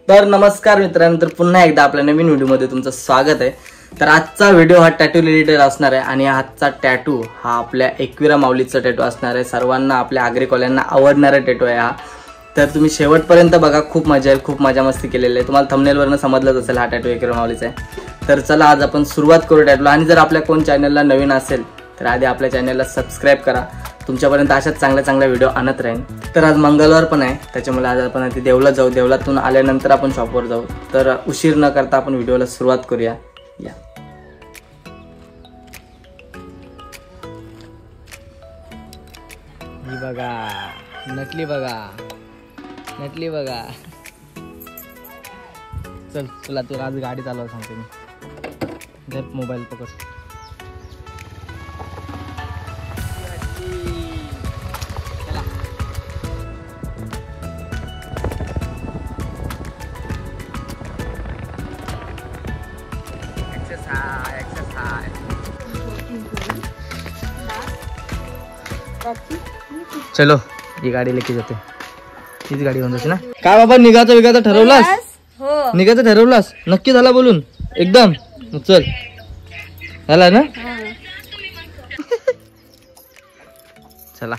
तर नमस्कार मित्रांनो, तर पुन्हा एकदा आपल्या नवीन व्हिडिओमध्ये तुमचं स्वागत आहे। तर आजचा व्हिडिओ हा टॅटू रिलेटेड असणार आहे आणि आजचा टॅटू हा आपल्या एकविरा माऊलीचा टॅटू असणार आहे। सर्वांना आपल्या आगरेकॉल्यांना आवडणारा टॅटू आहे हा। तर तुम्ही शेवटपर्यंत बघा, खूप मजा येईल, खूप मजा मस्ती केलेली आहे। तुम्हाला थंबनेलवरून समजलंच असेल हा टॅटू एकविरा माऊलीचा आहे। तर चला आज आपण सुरुवात करू टॅटूला। आणि जर आपल्या कोण चॅनलला नवीन असेल तर आधी आपल्या चॅनलला सबस्क्राईब करा, तुमच्यापर्यंत अशाच चांगल्या व्हिडिओ आणत राहीन। तर आज मंगळवार पण आहे, त्याच्यामुळे आज आपण आधी देवला जाऊ, देवलातून आल्यानंतर आपण शॉपवर जाऊ। तर उशीर न करता आपण व्हिडिओला सुरुवात करूया। या ही बघा, नटली बघा, नटली बघा। चल तुला आज गाडी चालवायला सांगते मी। जर मोबाईल पकड। चलो ही गाडी लेके जाते, हीच गाडी घेऊन जाते ना। काय बाबा, निघायचं ठरवलास? हो, निघायचं ठरवलास? नक्की झाला बोलून एकदम? चल झाला ना। चला,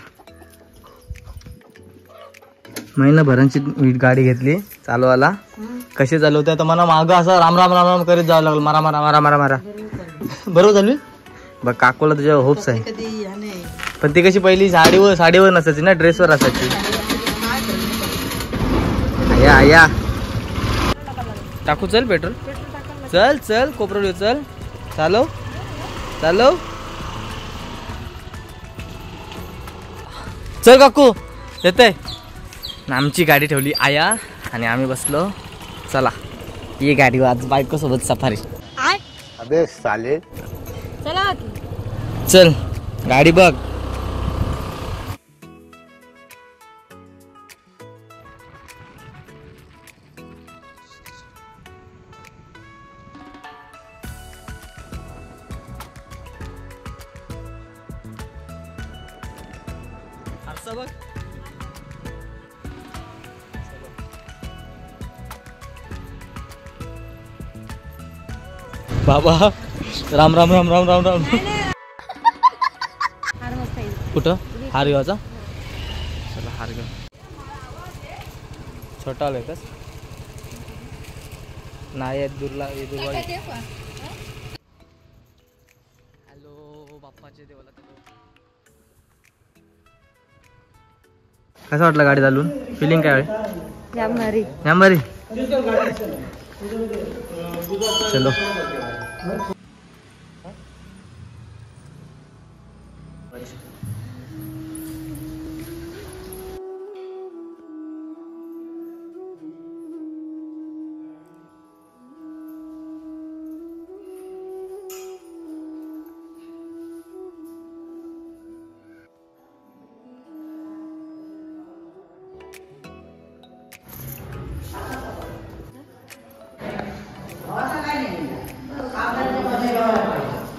महिनाभरांची गाडी घेतली चालवायला। कशी चालवते आता मला मागं असं राम राम राम राम करीत जावं लागलं। मारा मारा मारा मारा मारा बरोबर झाली बघ। काकोला तुझ्या होप्स आहे, पण ती कशी पहिली साडीवर नसायची ना, ड्रेसवर असायची। या या टाकू, चल पेट्रोल, चल चल कोपरवली, चल चालव चालव, चल काकू येते। आमची गाडी ठेवली आया आणि आम्ही बसलो। चला ये गाडी, आज बायको सोबत सफारी। अबे साले, चला चल गाडी बघ। बघ बाबा, राम राम राम राम राम राम। कुठं हार घेवायचा? चला हार घेऊ। छोटा आलाय कस नाही दूरला दूरवा। हॅलो बाप्पाचे देवाला। कसं वाटलं गाडी चालून? फिलिंग काय आहे? यामारी चलो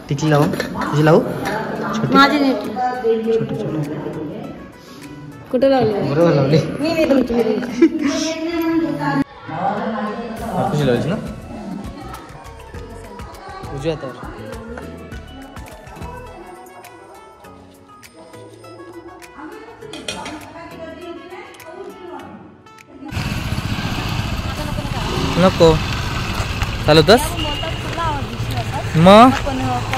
टिकली लावू, कशी लावू? माझी छोटे कुठे लावली? बरोबर लावली। कशी लावायची ना उजव्या हातावर? नको चालवतस मग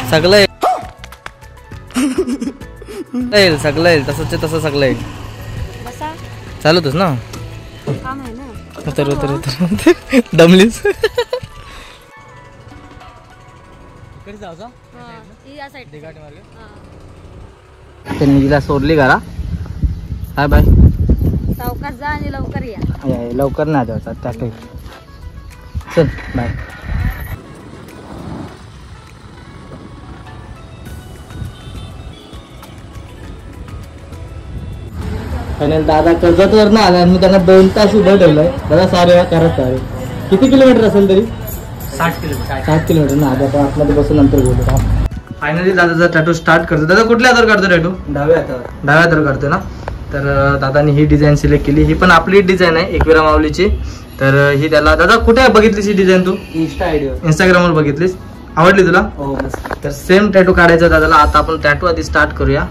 सगळं येईल, सगळं येईल, तसंच तसं सगळं येईल। चालवतोस ना? उतर उतर उतर दमलीस। तिला सोडली घरा। हाय बाय, सावकाश जा आणि लवकर या। लवकर नाही द्यायचा त्या काही। चल बाय। दादा कर्जतवर ना आला, मी त्यांना 2 तास उभं ठेवलंय। दादा सारे करत सारे किती किलोमीटर असेल तरी? 60 किलोमीटर ना। आता आतमध्ये बसून नंतर बोलू। फायनली दादाचा टॅटू स्टार्ट करतो। दादा कुठल्या हातावर करतो टॅटू? डाव्या हातावर। डाव्या हातावर करतो ना। तर दादानी ही डिझाईन सिलेक्ट केली. ही पण आपली डिझाईन आहे एकविरा माऊलीची. तर ही त्याला दादा कुठे बघितलीस ही डिझाईन तू? इंस्टाग्रामवर बघितलीस, आवडली तुला? हो. तर सेम टॅटू काढायचा दादाला. आता आपण टॅटू आधी स्टार्ट करूया.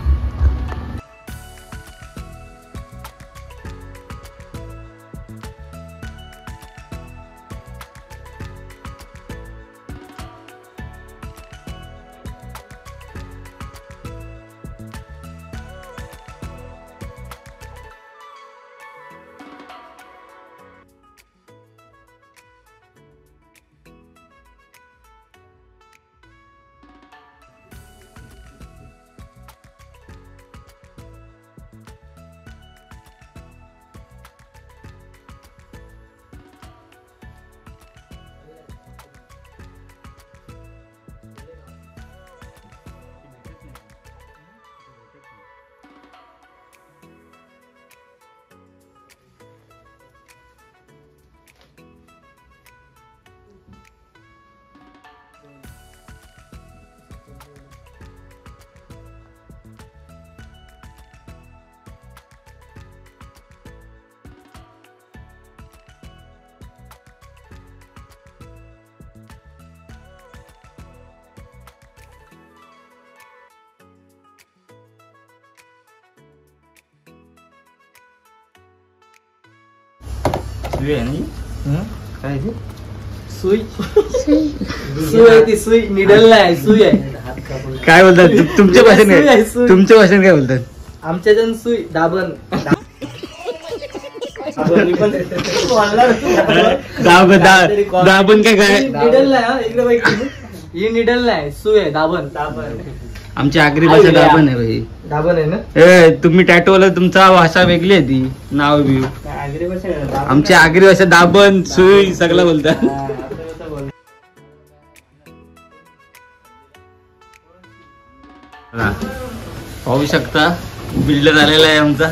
सुई आहे ना? काय ती? सुई सुई आहे ती. सुई निडल नाही, सुई आहे. काय बोलतात तुमच्या भाषेत? सुई आहे, काय सुई. तुमच्या भाषेत काय बोलतात? आमच्या जण सुई दाबण. दाबण काय निडल नाही हा, इकडे बघ. ही निडल नाही, सुई आहे. दाबण. आमची आगरी भाषा दाबण आहे भाई. दाबण आहे ना? तुम्ही टॅटूवाला तुमचा भाषा वेगळी आहे ती, नाव बिव. आमची आगरी भाषा दाबण सुई सगळं बोलतात. पाहू शकता बिल्डर आलेला आहे आमचा.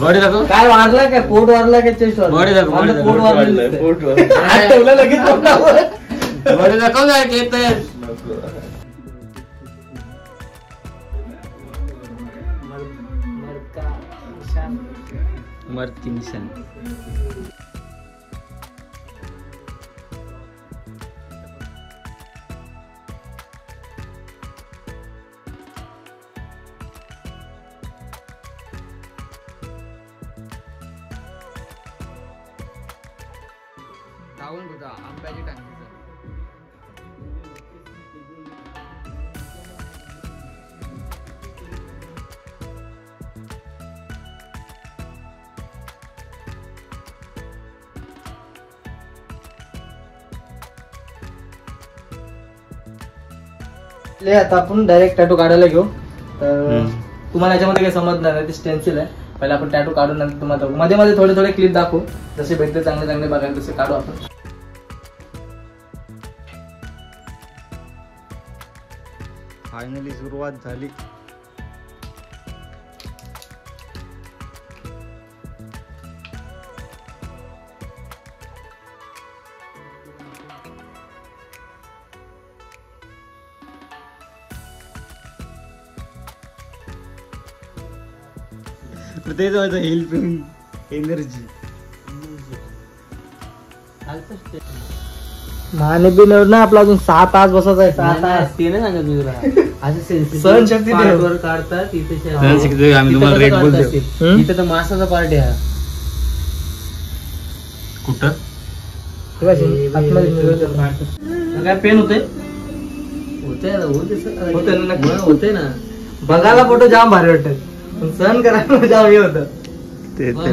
बॉडी दाखव. काय वारला काय? पोट वारला काय? चेस्ट वारला? बॉडी दाखव, बॉडी दाखव. पोट वारलं. ठेवलं लगेच पोटावर. बॉडी दाखव काय येत. मरती निशान. जाऊन बघा आंब्याची टांगी. आता आपण डायरेक्ट टॅटू काढायला घेऊ. तर तुम्हाला याच्यामध्ये काही समजणार नाही, ते स्टेन्सिल आहे. पहिले आपण टॅटू काढून नंतर तुम्हाला मध्ये मध्ये थोडे थोडे क्लिप दाखवू. जसे भेटते चांगले चांगले बघायला तसे काढू आपण. फायनली सुरुवात झाली. तेच व्हायचं हेल्पिंग एनर्जी. माने बी ना आपला अजून 6 तास बसत आहे. 6 तास ते नाही सांगत मी तुला. असं सहनशक्ती वर काढतात तिथे आम्ही तुम्हाला रेट बोलतो. इथे तर मासाचा पार्ट आहे. कुठं काय पेन होते? होते ना. बघायला फोटो जाम भारी वाटत, पण सहन करायला जाम हे होतं.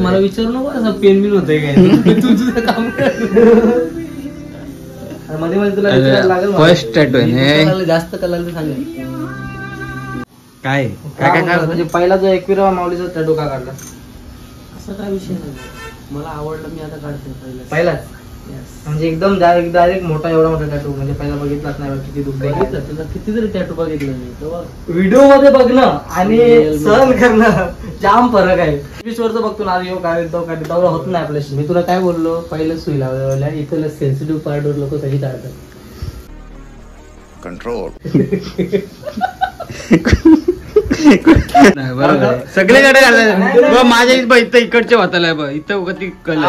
मला विचारू नको असं पेन बिन होतंय काय. तुझं काम मध्ये मध्ये तुला विचारायला लागेल. फर्स्ट टॅटू आहे. जास्त कलर सांगेल. काय काय काय म्हणजे पहिला जो एकविरा माऊलीचा टॅटू का काढला? असं काय विषय नाही, मला आवडलं मी आता काढते. पहिलाच म्हणजे एकदम डायरेक्ट मोठा, एवढा मोठा टॅटू म्हणजे पहिला बघितलाच नाही. किती दुःख बघितलं तुला, कितीतरी टॅटू बघितलं मी. व्हिडिओ मध्ये बघणं आणि सहन करणं जाम फरक आहे. 20 वर्ष बघतो ना, यो काय तो काय तेवढं होत नाही आपल्याशी. मी तुला काय बोललो, पहिलं सुई लावल्या इथं सेन्सिटिव्ह पार्ट वर लोक सही काढतात. कंट्रोल. नाही बरोबर आहे. सगळीकडे घालायचं माझ्या इथं इकडच्या वाताला आहे बघ इथं ती कल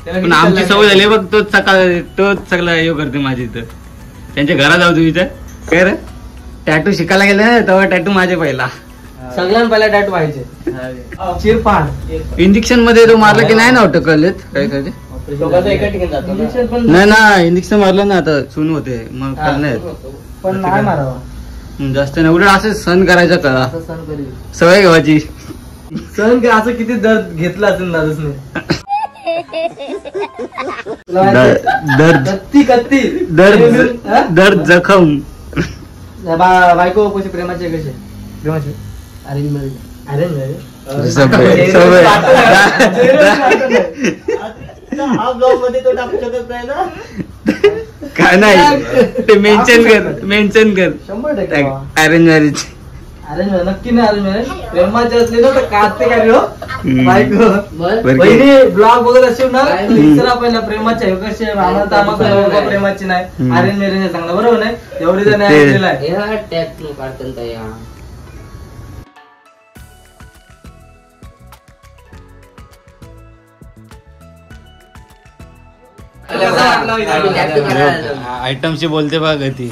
पण आमची सवय झाली बघ तोच सगळा हे करते माझी इथं त्यांच्या घरात जाऊ तू इथं काय रे टॅटू शिकायला गेले ना तेव्हा टॅटू माझे पहिला सगळ्यांना पहिला टॅटू व्हायचे चिरफाड इंजेक्शन मध्ये तो मारला की नाही ना वाटत कळलेत काय काय नाही ना इंजेक्शन मारलं ना आता सून होते मग कळ नाही पण नाही मारावा जास्त नाही उलट असं सण करायचं कळा सण करी सवय घेवायची सण असं किती दर्द घेतला असेल दादूसने दर्द कत्ती दर्द जखम बायको कशी प्रेमाचे प्रेमाचे अरेंज मॅरेज काय नाही ते मेन्शन कर 100% अरेंज मॅरेज अरेंज नक्की नाही अरेंज मॅरेज प्रेमाचे असले ना तर काढते काय हो बायको बरं. पहिले ब्लॉग वगैरे असेल ना विचारा पहिला प्रेमाचे आहे कसे आम्हाला तर आम्हाला प्रेमाची नाही अरेंज मॅरेज सांगला बरोबर नाही एवढी जण ऐकलेलं आहे आयटमशी बोलते बघ ती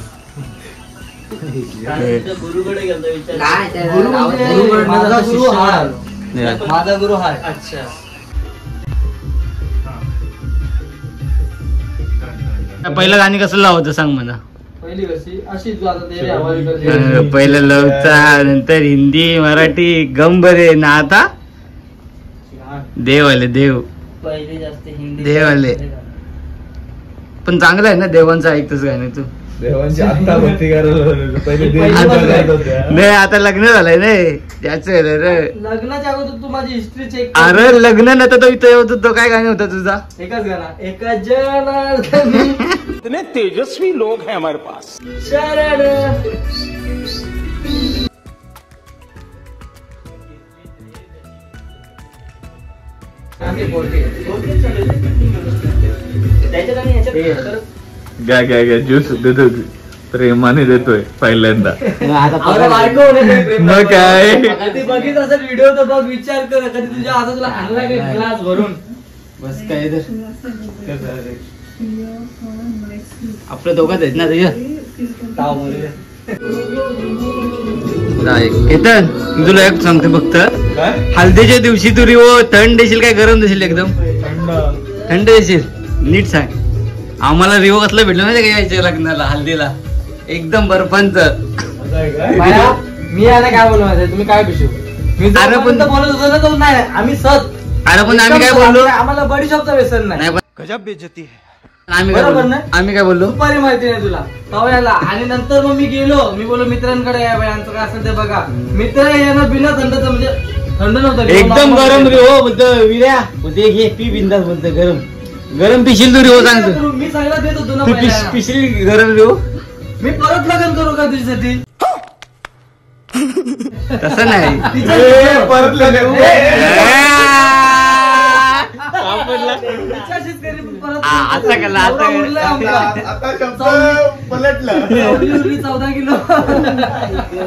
माझा गुरु हाय अच्छा पहिलं गाणी कसं लावायचं सांग मला पहिली कशी अशी तू आता ते आवाज करते. पहिलं लवचा नंतर हिंदी मराठी गंबरे ना आता देव आले देव पहिले जास्त हिंदी देव आले पण चांगलं आहे ना देवांचं ऐकतोस गाणं तू नाही आता लग्न झालंय नाही त्याच लग्नाच्या अगोदर तू माझी हिस्ट्री चेक अरे लग्न नव्हतं तो इथं येत होतो काय गाणं होता तुझा एकच गाणा एका जनार्दनी इतने तेजस्वी लोग हैं हमारे पास शरण काय ज्यूस देतो प्रेमाने देतोय पहिल्यांदा मग काय कधी बघित असेल व्हिडिओ तर बघ विचार कर कधी तुझ्या हातात तुला आणला का ग्लास भरून बस काय आपलं दोघात आहेत ना केतन तुला एक सांगते फक्त हल्दीच्या दिवशी तू रिओ थंड देशील काय गरम देशील एकदम थंड देशील नीट सांग आम्हाला रिओ कसलं भेटलं नाही का यायच्या लग्नाला हल्दीला एकदम बर्फांच मी याला काय बोलू माझ्या तुम्ही काय पिशू मी अरे पण बोलत होतो ना तो नाही आम्ही सत अरे पण आम्ही काय बोललो आम्हाला बडी शॉपचा व्यसन नाही गजब बेइज्जती है आम्ही काय बोललो दुपारी माहिती नाही तुला तवयाला आणि नंतर मग मी गेलो मी बोललो मित्रांकडे या बायांचं काय असेल ते बघा मित्र यांना बिना थंडचं म्हणजे थंड नव्हतं एकदम गरम रे हो बोलतो विर्या बोलते घे पी बिंदास बोलतो गरम गरम पिशील तू रे हो सांगतो मी सगळं देत होतो ना तू पहिला. पिशील गरम रे हो मी परत लग्न करू का तुझ्यासाठी तसं नाही परत तिच्याशीच करीन परत. आता केला एवढा उरलाय आमचा. आता शब्द पलटलं एवढी उरली 14 किलो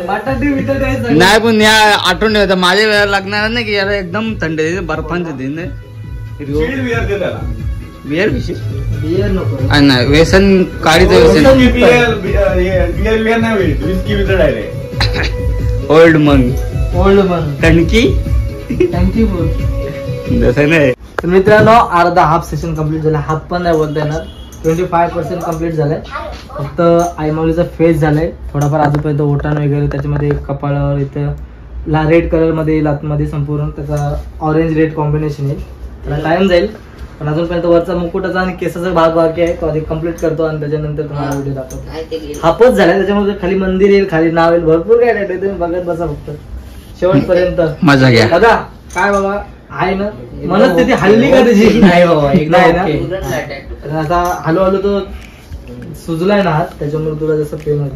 बटाटे बिटाटे आहेत सगळे. नाही पण या आठवण नाही होता माझ्या वेळेला लागणार नाही की याला एकदम थंड बर्फांचं दिन बियर पिशील बियर नको नाही व्यसन काळीचं व्यसन ओल्ड मंग ओल्ड मन टणकी थँक्यू जसं नाही तर मित्रांनो अर्धा हाफ सेशन कम्प्लीट झाला हाफ पण नाही बोलता येणार 25% कम्प्लीट झालंय फक्त आईमाऊलीचा फेस झालाय थोडाफार अजूनपर्यंत ओटान वगैरे त्याच्यामध्ये कपाळावर इथं रेड कलर मध्ये येईल आतमध्ये संपूर्ण त्याचा ऑरेंज रेड कॉम्बिनेशन येईल त्याला टाइम जाईल पण अजूनपर्यंत वरचा मुकुटाचा आणि केसाचा भाग बाकी आहे तो आधी कम्प्लीट करतो आणि त्याच्यानंतर तुम्हाला व्हिडिओ दाखवतो हापच झालाय त्याच्यामध्ये खाली मंदिर येईल खाली नाव येईल भरपूर काय टाइट तुम्ही बघत बसा फक्त शेवटपर्यंत मजा घ्या दादा काय बाबा आहे ना म्हणत तिथे हल्ली का त्याची नाही बाबा नाही ना आता हलो हलो तो सुजलाय ना हात त्याच्यामुळे तुला जसं पेन होईल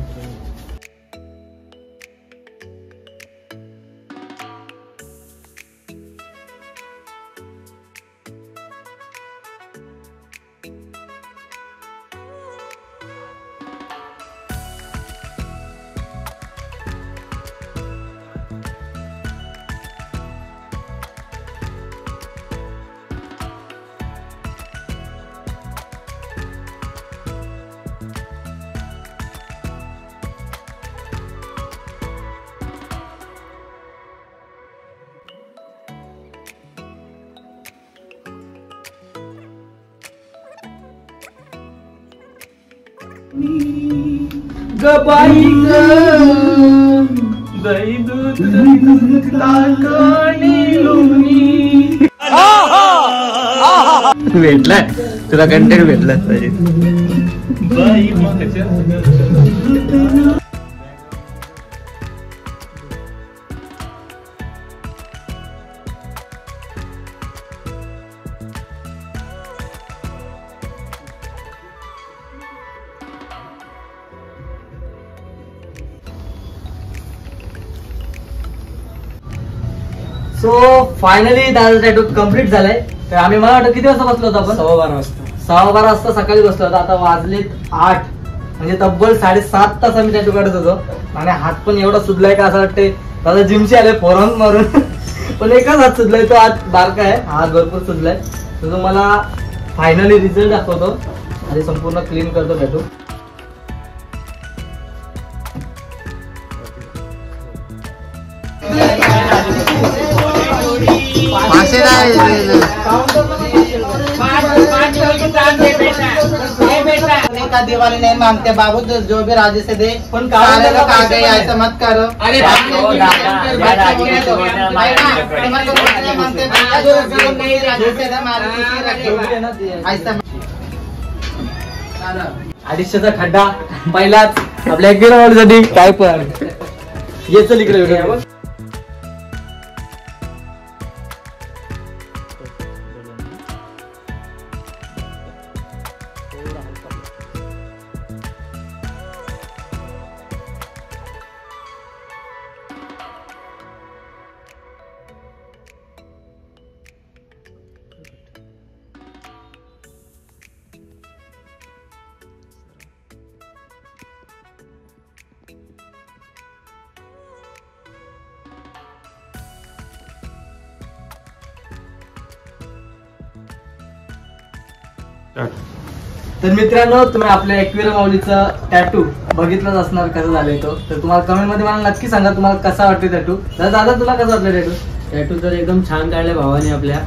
गबाई दही दूध भेटलाय तुला कंटेंट भेटला पाहिजे. सो फायनली दादा टॅटू कम्प्लीट झालाय. तर आम्ही मला वाटतं किती वाजता बसलो होतो आपण? 12:15 वाजता सकाळी बसलो होतो. आता वाजलेत 8 म्हणजे तब्बल 7.5 तास आम्ही टॅटू काढत होतो. आणि हात पण एवढा सुजलाय का असं वाटतंय दादा जिमचे आले फोरन मारून. पण एकच हात सुजलाय, तो हात बारका आहे, हात भरपूर सुजलाय. तर तुम्हाला फायनली रिझल्ट दाखवतो आणि संपूर्ण क्लीन करतो टॅटू. का दिवाली नहीं मांगते बाबू, जो भी राजे से दे पण सारे लोग आ गए, ऐसा मत करो. अरे अडीचशेचा खड्डा पहिलाच आपल्या गिरवाडीसाठी. काय पण ये चल इकडे व्हिडिओ. तर मित्रांनो, तुम्ही आपल्या एक्विरा माऊलीचा टॅटू बघितलाच असणार कसं झालंय तो. तर तुम्हाला कमेंट मध्ये मला नक्की सांगा तुम्हाला कसा वाटतो टॅटू. दादा तुला कसा वाटला टॅटू? टॅटू तर एकदम छान काढले भावाने आपल्या.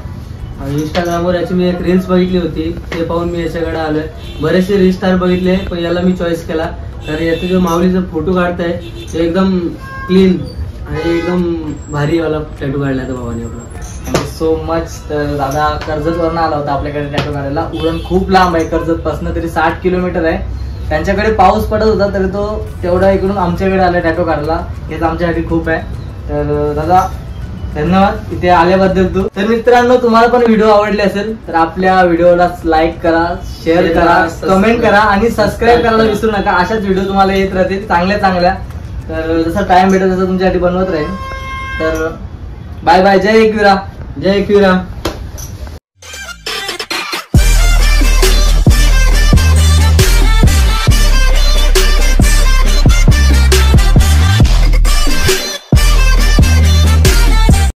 इंस्टाग्रामवर याची मी एक रील्स बघितली होती, ते पाहून मी याच्याकडे आलोय. बरेचसे रील स्टार बघितले पण याला मी चॉईस केला. तर याचा जो माऊलीचा फोटो काढताय ते एकदम क्लीन आणि एकदम भारी वाला टॅटू काढला होता भावाने आपला. Thank you so much. तर दादा कर्जतवरून आला होता आपल्याकडे टॅटू काढायला. उरण खूप लांब आहे कर्जत पासून, तरी 60 किलोमीटर आहे. त्यांच्याकडे पाऊस पडत होता तरी तो तेवढा इकडून आमच्याकडे आला टॅटू काढायला. हेच आमच्यासाठी खूप आहे. तर दादा धन्यवाद इथे आल्याबद्दल तू. तर मित्रांनो, तुम्हाला पण व्हिडिओ आवडले असेल तर आपल्या व्हिडिओला लाईक करा, शेअर करा, कमेंट करा आणि सबस्क्राईब करायला विसरू नका. अशाच व्हिडिओ तुम्हाला येत राहतील चांगल्या चांगल्या. तर जसं टाइम भेटेल तसं तुमच्यासाठी बनवत राहील. तर बाय बाय. जय एकविरा. जय एकविरा.